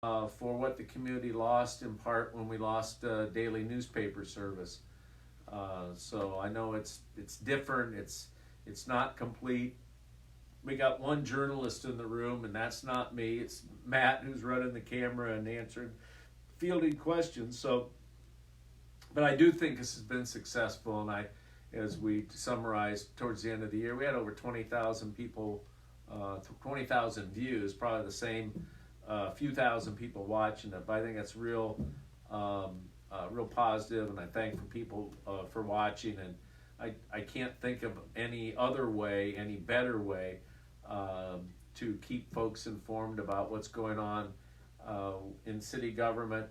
for what the community lost in part when we lost daily newspaper service. So I know it's different. It's not complete. We got one journalist in the room, and that's not me. It's Matt who's running the camera and answering, fielding questions. So, but I do think this has been successful, and as we summarized towards the end of the year, we had over 20,000 people, 20,000 views, probably the same few thousand people watching it. But I think that's real positive, and I thank for people for watching. And I can't think of any other way, any better way to keep folks informed about what's going on in city government,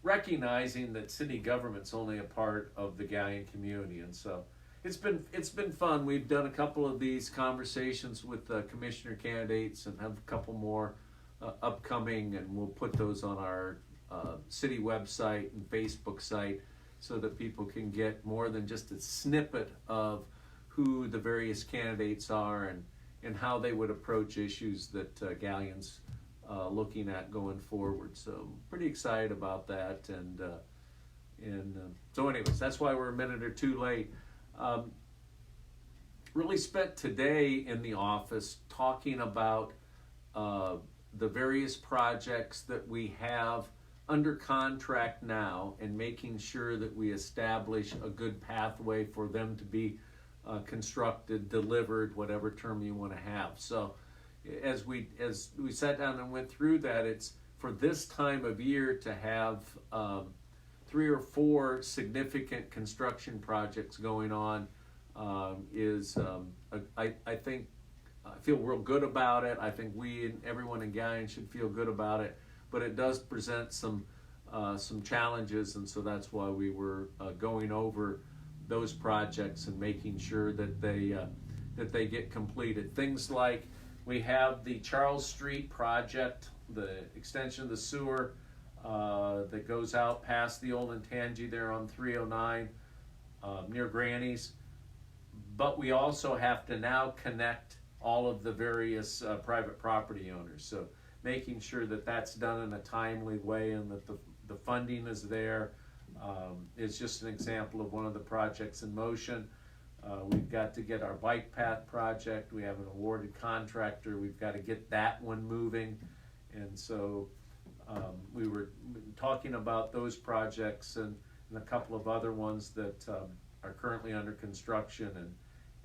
recognizing that city government's only a part of the Galion community. And so it's been fun. We've done a couple of these conversations with commissioner candidates and have a couple more upcoming, and we'll put those on our city website and Facebook site so that people can get more than just a snippet of who the various candidates are and how they would approach issues that Galion's looking at going forward. So pretty excited about that. So anyways, that's why we're a minute or two late. Really spent today in the office talking about the various projects that we have under contract now and making sure that we establish a good pathway for them to be constructed, delivered, whatever term you want to have. So as we sat down and went through that, it's for this time of year to have 3 or 4 significant construction projects going on I think I feel real good about it. I think we and everyone in Galion should feel good about it, but it does present some challenges, and so that's why we were going over those projects and making sure that they get completed. Things like we have the Charles Street project, the extension of the sewer that goes out past the old Intangi there on 309 near Granny's, but we also have to now connect all of the various private property owners. So making sure that that's done in a timely way and that the funding is there is just an example of one of the projects in motion. We've got to get our bike path project. We have an awarded contractor. We've got to get that one moving. And so we were talking about those projects and a couple of other ones that are currently under construction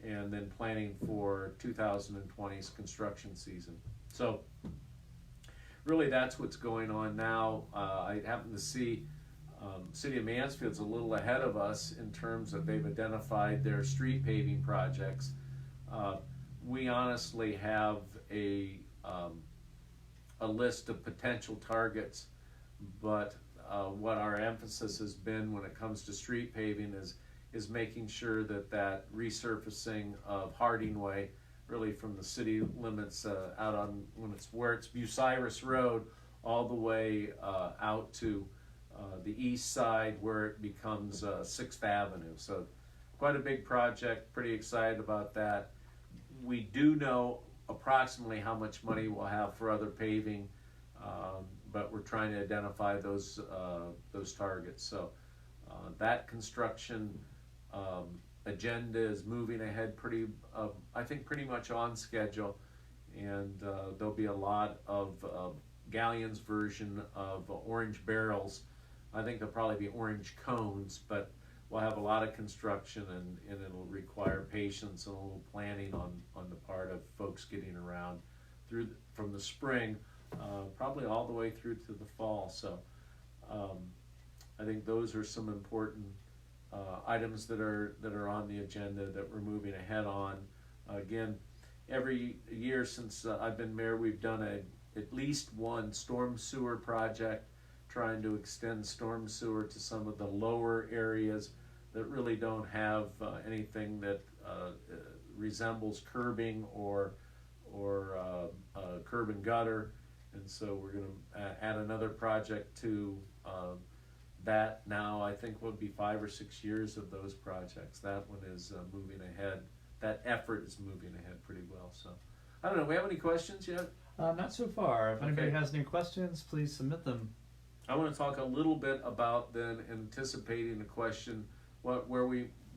and then planning for 2020's construction season. So really that's what's going on now. I happen to see City of Mansfield's a little ahead of us in terms of they've identified their street paving projects. We honestly have a list of potential targets, but what our emphasis has been when it comes to street paving is making sure that resurfacing of Harding Way, really from the city limits out on where it's Bucyrus Road, all the way out to the east side where it becomes 6th Avenue. So quite a big project, pretty excited about that. We do know approximately how much money we'll have for other paving, but we're trying to identify those targets. So that construction agenda is moving ahead I think pretty much on schedule, and there'll be a lot of Galion's version of orange barrels. I think there'll probably be orange cones, but we'll have a lot of construction and it'll require patience and a little planning on the part of folks getting around from the spring, probably all the way through to the fall. So I think those are some important items that are on the agenda that we're moving ahead on. Again, every year since I've been mayor, we've done at least one storm sewer project, trying to extend storm sewer to some of the lower areas that really don't have anything that resembles curbing or curb and gutter. And so we're going to add another project to that. Now I think will be 5 or 6 years of those projects. That one is moving ahead. That effort is moving ahead pretty well. So I don't know, we have any questions yet? Not so far. If anybody Okay. has any questions, please submit them. I want to talk a little bit about then anticipating the question, where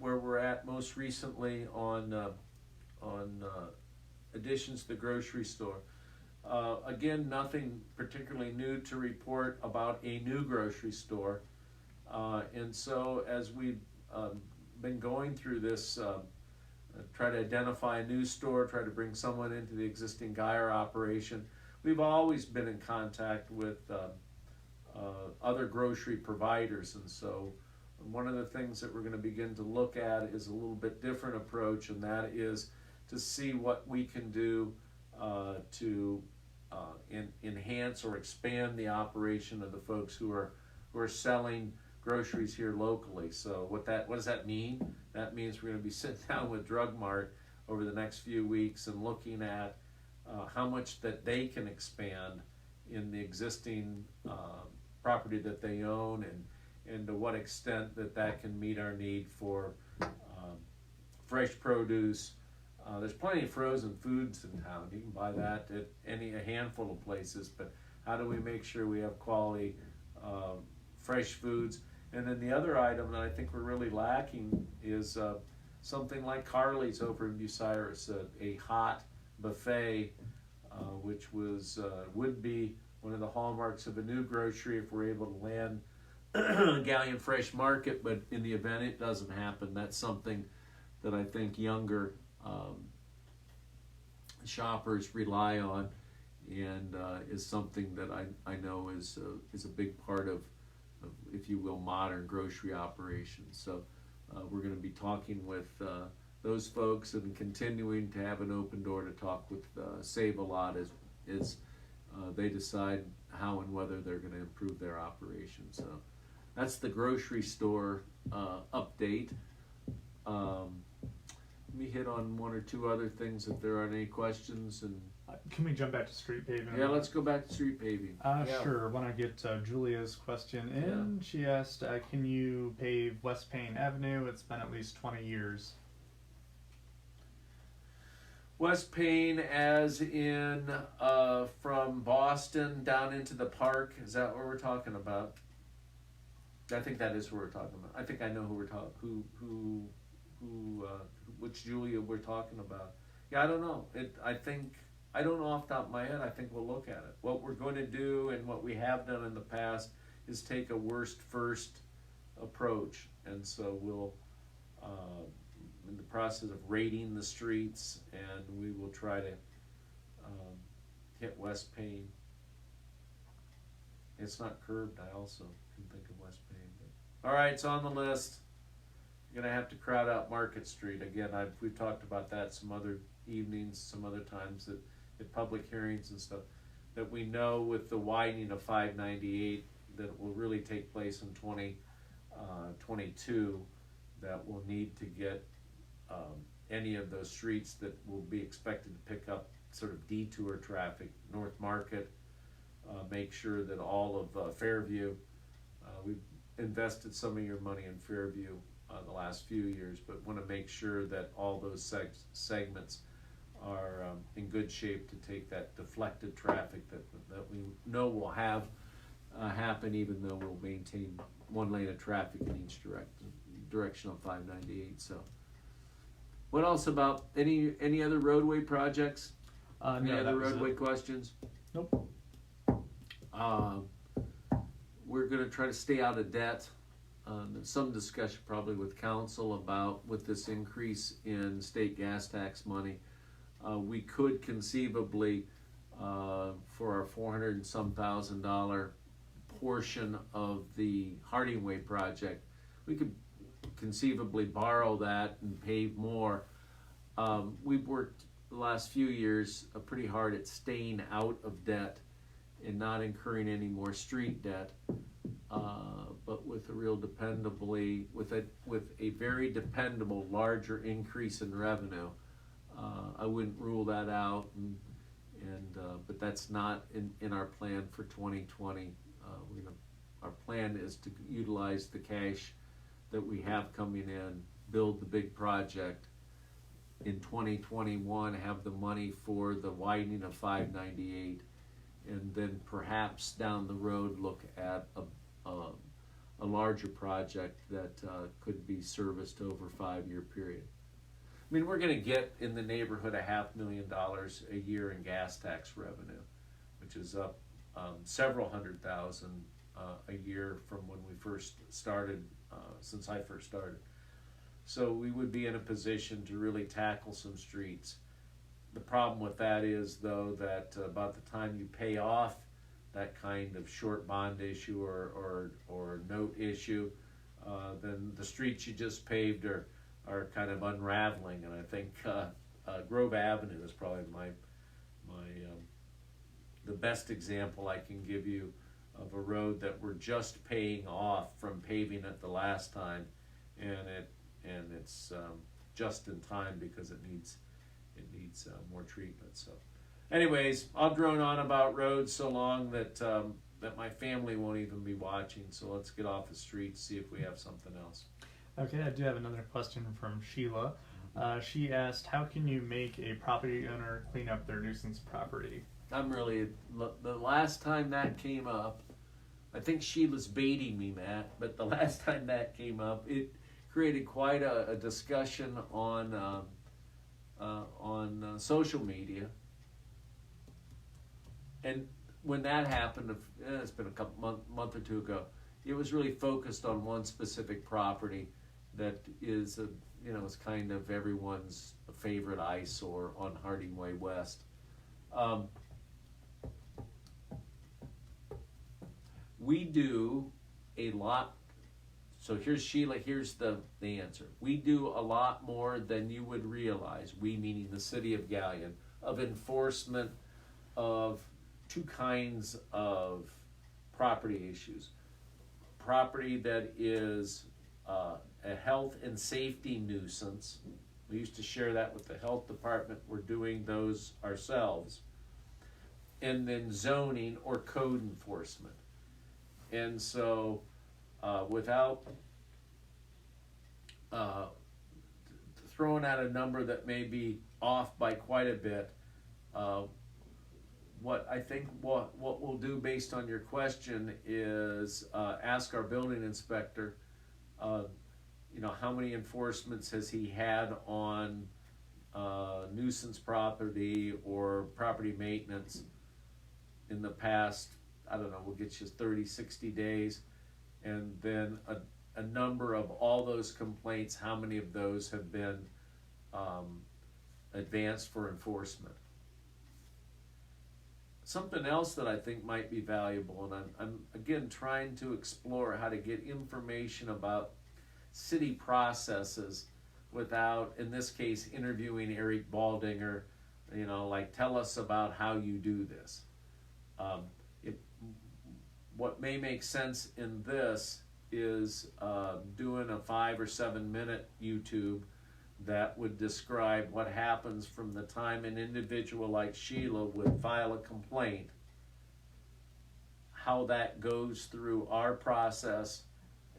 we're at most recently on additions to the grocery store. Again, nothing particularly new to report about a new grocery store, and so as we've been going through this, try to identify a new store, try to bring someone into the existing Geyer operation. We've always been in contact with other grocery providers, and so one of the things that we're going to begin to look at is a little bit different approach, and that is to see what we can do to enhance or expand the operation of the folks who are selling groceries here locally. So what does that mean? That means we're going to be sitting down with Drug Mart over the next few weeks and looking at how much that they can expand in the existing property that they own, and to what extent that can meet our need for fresh produce. There's plenty of frozen foods in town. You can buy that at a handful of places, but how do we make sure we have quality fresh foods? And then the other item that I think we're really lacking is something like Carly's over in Bucyrus, a hot buffet, which would be one of the hallmarks of a new grocery if we're able to land Galleon Fresh Market. But in the event it doesn't happen, that's something that I think younger shoppers rely on, and is something that I know is a big part of, if you will, modern grocery operations. So we're going to be talking with those folks and continuing to have an open door to talk with Save-A-Lot as they decide how and whether they're going to improve their operation. So that's the grocery store update. Let me hit on one or two other things if there aren't any questions. And Can we jump back to street paving? yeah, let's go back to street paving. Yeah. Sure. When I get Julia's question in, she asked, can you pave West Payne Avenue? It's been at least 20 years. West Payne, as in from Boston down into the park. Is that what we're talking about? I think that is what we're talking about. I think I know who we're talking. Which Julia we're talking about. Yeah, I don't know. I don't know off the top of my head. I think we'll look at it. What we're going to do, and what we have done in the past, is take a worst first approach, and so we'll in the process of rating the streets, and we will try to hit West Payne. It's not curved. I also can think of West Payne. But, all right, it's on the list. You're gonna have to crowd out Market Street again. We've talked about that some other evenings, some other times at public hearings and stuff. That we know with the widening of 598 that it will really take place in 2022. That we'll need to get any of those streets that will be expected to pick up sort of detour traffic. North Market, make sure that all of Fairview. We've invested some of your money in Fairview the last few years, but want to make sure that all those segments are in good shape to take that deflected traffic that we know will have happen, even though we'll maintain one lane of traffic in each direction on 598. So what else about any other roadway projects? Any No, other roadway questions? Nope. We're going to try to stay out of debt. Some discussion probably with council about, with this increase in state gas tax money, we could conceivably, for our $400 and some thousand portion of the Harding Way project, we could conceivably borrow that and pave more. We've worked the last few years pretty hard at staying out of debt and not incurring any more street debt. But with a very dependable larger increase in revenue, I wouldn't rule that out. But that's not in our plan for 2020. Our plan is to utilize the cash that we have coming in, build the big project, in 2021 have the money for the widening of 598, and then perhaps down the road look at a larger project that could be serviced over a 5-year period. I mean, we're going to get in the neighborhood of $500,000 a year in gas tax revenue, which is up several hundred thousand a year from when we first started, since I first started. So we would be in a position to really tackle some streets. The problem with that is, though, that about the time you pay off that kind of short bond issue or note issue, then the streets you just paved are kind of unraveling. And I think Grove Avenue is probably my the best example I can give you of a road that we're just paying off from paving it the last time, and it's just in time because it needs more treatment. So, anyways, I'll drone on about roads so long that that my family won't even be watching. So let's get off the street, see if we have something else. Okay, I do have another question from Sheila. She asked, how can you make a property owner clean up their nuisance property? The last time that came up, I think Sheila's baiting me, Matt, but the last time that came up, it created quite a discussion on social media. And when that happened, it's been a couple month or two ago, it was really focused on one specific property that is it's kind of everyone's favorite eyesore on Harding Way West. We do a lot. So here's Sheila, here's the answer. We do a lot more than you would realize, we meaning the city of Galion, of enforcement of two kinds of property issues. Property that is a health and safety nuisance. We used to share that with the health department. We're doing those ourselves. And then zoning or code enforcement. And so without throwing out a number that may be off by quite a bit, what I think what we'll do based on your question is ask our building inspector, how many enforcements has he had on nuisance property or property maintenance in the past, I don't know, we'll get you 30, 60 days, and then a number of all those complaints, how many of those have been advanced for enforcement. Something else that I think might be valuable, and I'm again trying to explore how to get information about city processes without, in this case, interviewing Eric Baldinger, tell us about how you do this. What may make sense in this is doing a 5 or 7 minute YouTube that would describe what happens from the time an individual like Sheila would file a complaint, how that goes through our process,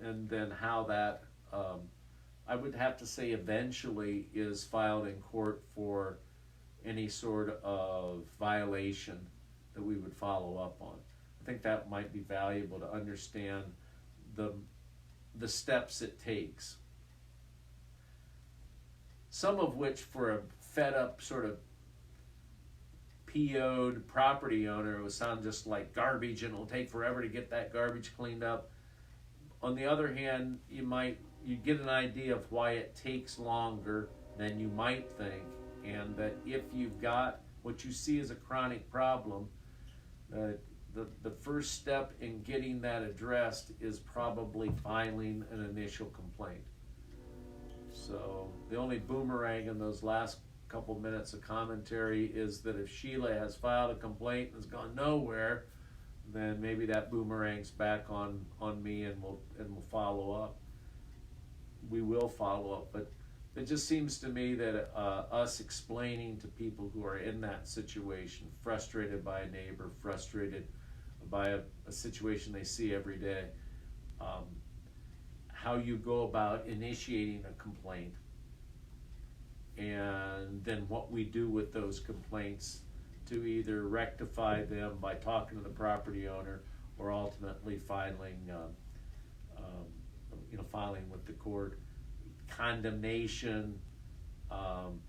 and then how that, I would have to say eventually, is filed in court for any sort of violation that we would follow up on. I think that might be valuable to understand the steps it takes. Some of which, for a fed up sort of PO'd property owner, it would sound just like garbage and it'll take forever to get that garbage cleaned up. On the other hand, you get an idea of why it takes longer than you might think, and that if you've got what you see as a chronic problem, the first step in getting that addressed is probably filing an initial complaint. So the only boomerang in those last couple minutes of commentary is that if Sheila has filed a complaint and has gone nowhere, then maybe that boomerang's back on me, and we'll follow up. We will follow up, but it just seems to me that us explaining to people who are in that situation, frustrated by a neighbor, frustrated by a situation they see every day, how you go about initiating a complaint, and then what we do with those complaints to either rectify them by talking to the property owner or ultimately filing, filing with the court. Condemnation, and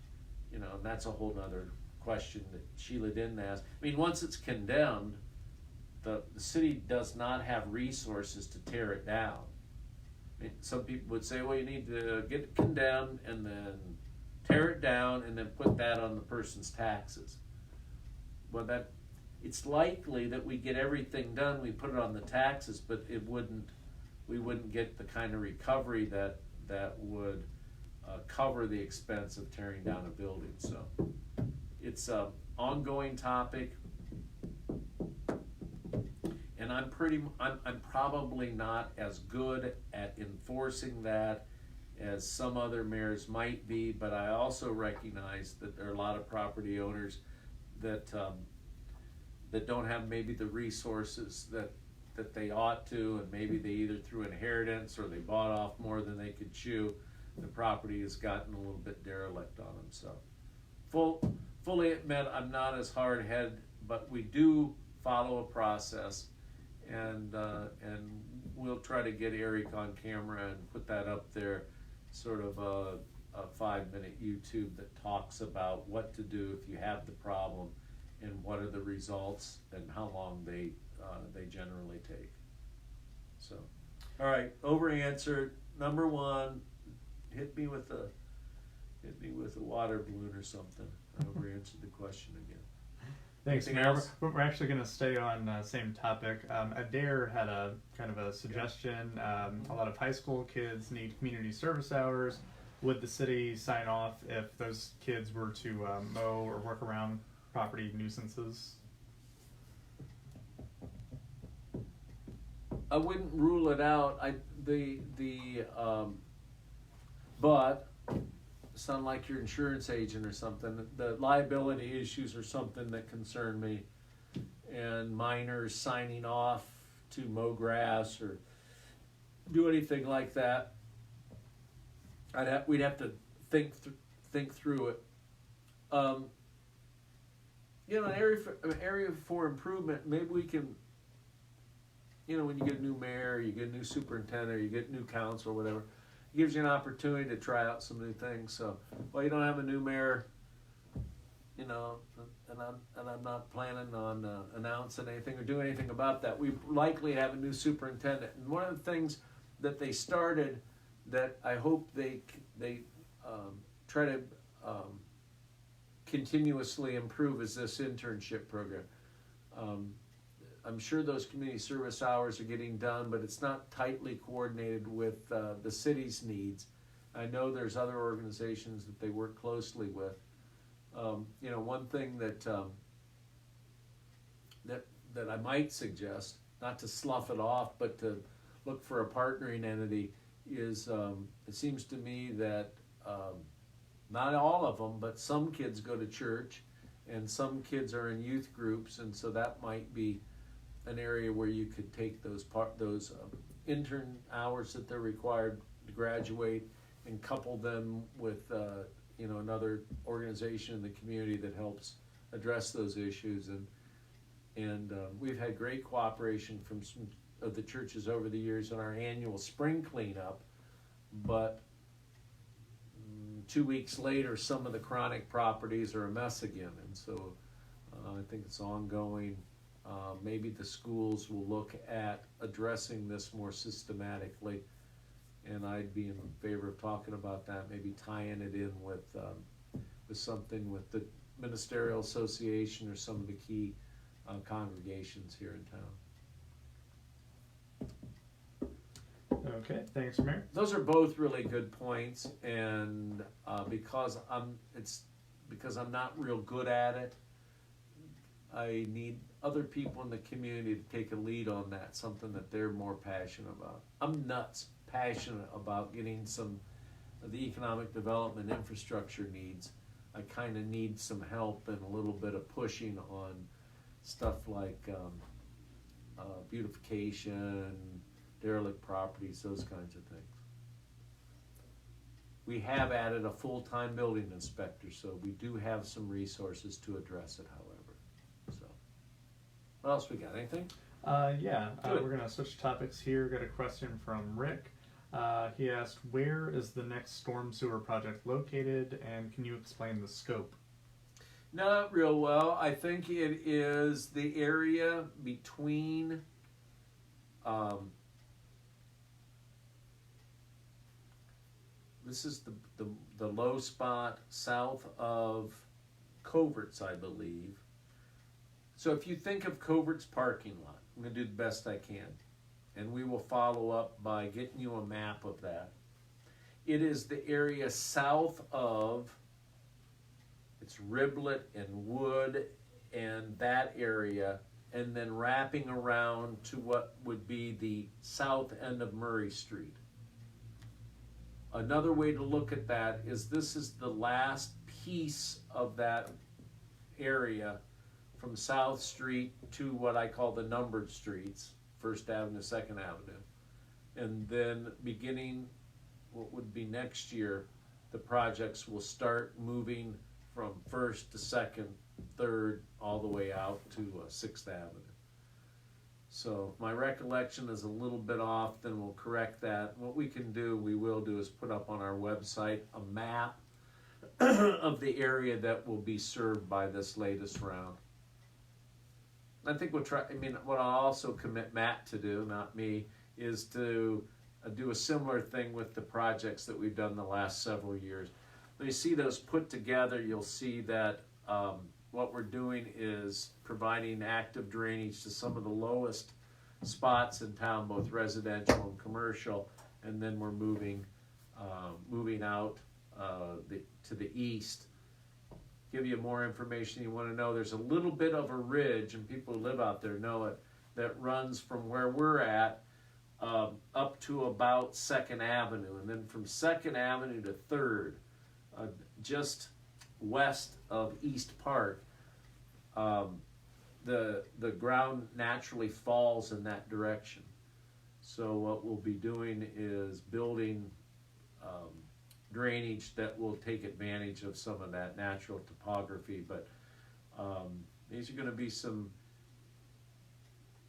that's a whole nother question that Sheila didn't ask. I mean, once it's condemned, the city does not have resources to tear it down. I mean, some people would say, well, you need to get it condemned and then tear it down and then put that on the person's taxes. Well, it's likely that we get everything done, we put it on the taxes, but we wouldn't get the kind of recovery that would cover the expense of tearing down a building. So it's an ongoing topic, and I'm probably not as good at enforcing that as some other mayors might be, but I also recognize that there are a lot of property owners that don't have maybe the resources that they ought to, and maybe they either through inheritance or they bought off more than they could chew. The property has gotten a little bit derelict on them. So fully admit I'm not as hard-headed, but we do follow a process, and we'll try to get Eric on camera and put that up there, sort of a 5-minute YouTube that talks about what to do if you have the problem and what are the results and how long they generally take. So, all right, over answered. Number one, hit me with a water balloon or something. I over answered the question again. Thanks, Anything Mayor. else? We're actually going to stay on same topic. Adair had a kind of a suggestion. A lot of high school kids need community service hours. Would the city sign off if those kids were to mow or work around property nuisances? I wouldn't rule it out. But sound like your insurance agent or something. The liability issues are something that concern me, and minors signing off to mow grass or do anything like that. We'd have to think through it. An area for improvement. Maybe we can. When you get a new mayor, you get a new superintendent, you get new council, or whatever, it gives you an opportunity to try out some new things. So, you don't have a new mayor, and I'm not planning on announcing anything or doing anything about that. We likely have a new superintendent, and one of the things that they started that I hope they try to continuously improve is this internship program. I'm sure those community service hours are getting done, but it's not tightly coordinated with the city's needs. I know there's other organizations that they work closely with. One thing that I might suggest, not to slough it off, but to look for a partnering entity, is it seems to me that not all of them, but some kids go to church, and some kids are in youth groups, and so that might be an area where you could take those intern hours that they're required to graduate and couple them with another organization in the community that helps address those issues. And we've had great cooperation from some of the churches over the years in our annual spring cleanup, but 2 weeks later some of the chronic properties are a mess again, and so I think it's ongoing. Maybe the schools will look at addressing this more systematically, and I'd be in favor of talking about that, maybe tying it in with something with the ministerial association or some of the key congregations here in town. Okay, thanks, Mayor. Those are both really good points, and because I'm not real good at it, I need other people in the community to take a lead on that, something that they're more passionate about. I'm nuts passionate about getting some of the economic development infrastructure needs. I kind of need some help and a little bit of pushing on stuff like beautification, derelict properties, those kinds of things. We have added a full-time building inspector, so we do have some resources to address it, however. So, what else we got? Anything? Good. We're gonna switch topics here. Got a question from Rick. He asked, where is the next storm sewer project located, and can you explain the scope? Not real well. I think it is the area between this is the low spot south of Coverts, I believe. So if you think of Coverts parking lot, I'm going to do the best I can, and we will follow up by getting you a map of that. It is the area south of, it's Riblet and Wood and that area, and then wrapping around to what would be the south end of Murray Street. Another way to look at that is this is the last piece of that area from South Street to what I call the numbered streets, First Avenue, Second Avenue. And then beginning what would be next year, the projects will start moving from First to Second, Third, all the way out to Sixth Avenue. So if my recollection is a little bit off, then we'll correct that. What we will do is put up on our website a map of the area that will be served by this latest round. I think what I'll also commit Matt to do, not me, is to do a similar thing with the projects that we've done the last several years. When you see those put together, you'll see that what we're doing is providing active drainage to some of the lowest spots in town, both residential and commercial, and then we're moving out to the east. Give you more information you want to know. There's a little bit of a ridge, and people who live out there know it, that runs from where we're at up to about Second Avenue, and then from Second Avenue to Third, just west of East Park, the ground naturally falls in that direction. So what we'll be doing is building drainage that will take advantage of some of that natural topography, but these are going to be some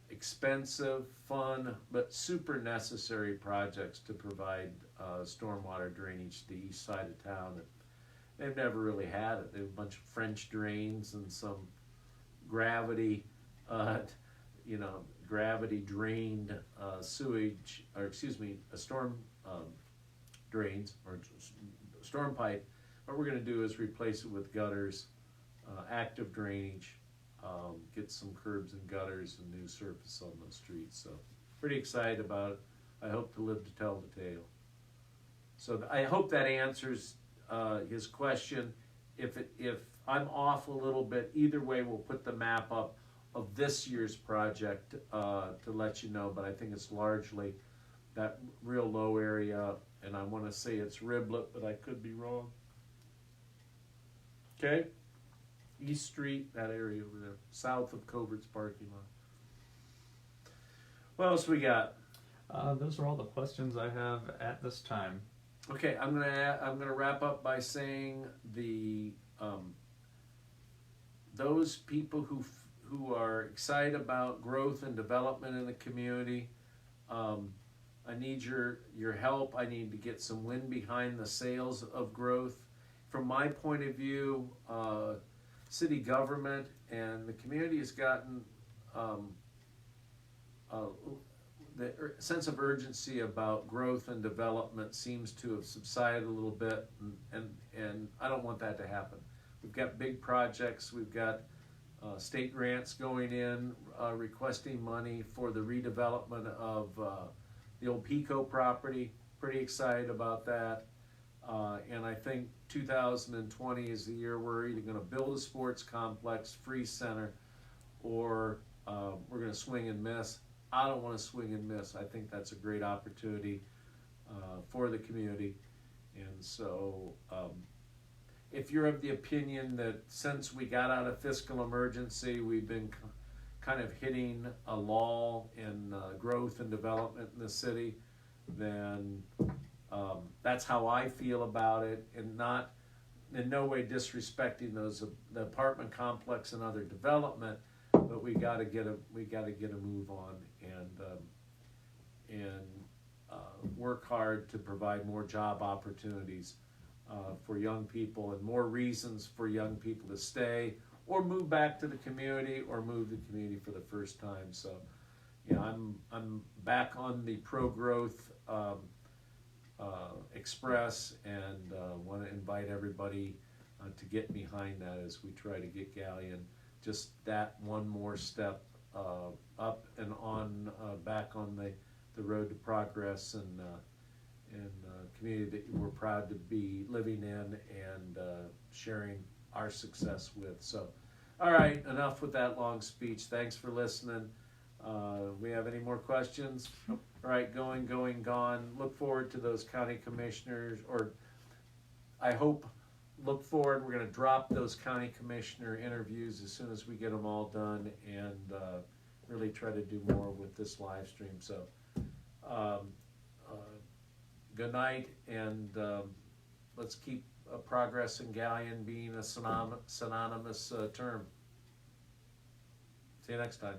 expensive, fun, but super necessary projects to provide stormwater drainage to the east side of town. They've never really had it. They have a bunch of French drains and some gravity drained sewage, or excuse me, storm drains or storm pipe. What we're going to do is replace it with gutters, active drainage, get some curbs and gutters and new surface on those streets. So pretty excited about it. I hope to live to tell the tale. So I hope that answers his question. If I'm off a little bit, either way, we'll put the map up of this year's project to let you know, but I think it's largely that real low area, and I want to say it's Riblet, but I could be wrong. Okay? East Street, that area over there, south of Covert's parking lot. What else we got? Those are all the questions I have at this time. Okay, I'm gonna wrap up by saying those people who are excited about growth and development in the community, I need your help. I need to get some wind behind the sails of growth. From my point of view, city government and the community has gotten the sense of urgency about growth and development seems to have subsided a little bit, and I don't want that to happen. We've got big projects. We've got state grants going in, requesting money for the redevelopment of the old Pico property. Pretty excited about that. And I think 2020 is the year we're either going to build a sports complex, free center, or we're going to swing and miss. I don't want to swing and miss. I think that's a great opportunity for the community. And so if you're of the opinion that since we got out of fiscal emergency, we've been kind of hitting a lull in growth and development in the city, then That's how I feel about it, and not in no way disrespecting the apartment complex and other development, but we got to get a move on, and work hard to provide more job opportunities for young people, and more reasons for young people to stay or move back to the community, or move the community for the first time. So, I'm back on the pro-growth express, and want to invite everybody to get behind that as we try to get Galion just that one more step up and on, back on the road to progress, and community that we're proud to be living in and sharing our success with. So, all right, enough with that long speech. Thanks for listening. We have any more questions? All right, going, gone. Look forward to those county commissioners, or I hope, look forward. We're going to drop those county commissioner interviews as soon as we get them all done, and really try to do more with this live stream. So, good night, and let's keep progress in Galion being a synonymous term. See you next time.